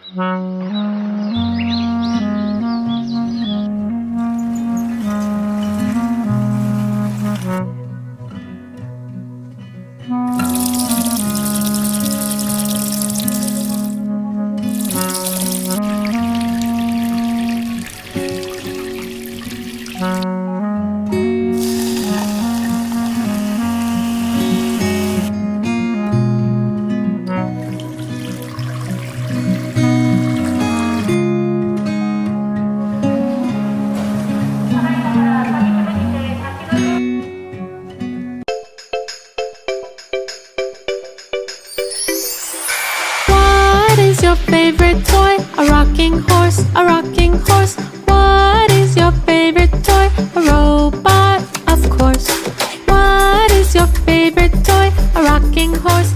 What is your favorite toy? A rocking horse, a rocking horse. What is your favorite toy? A robot, of course. What is your favorite toy? A rocking horse,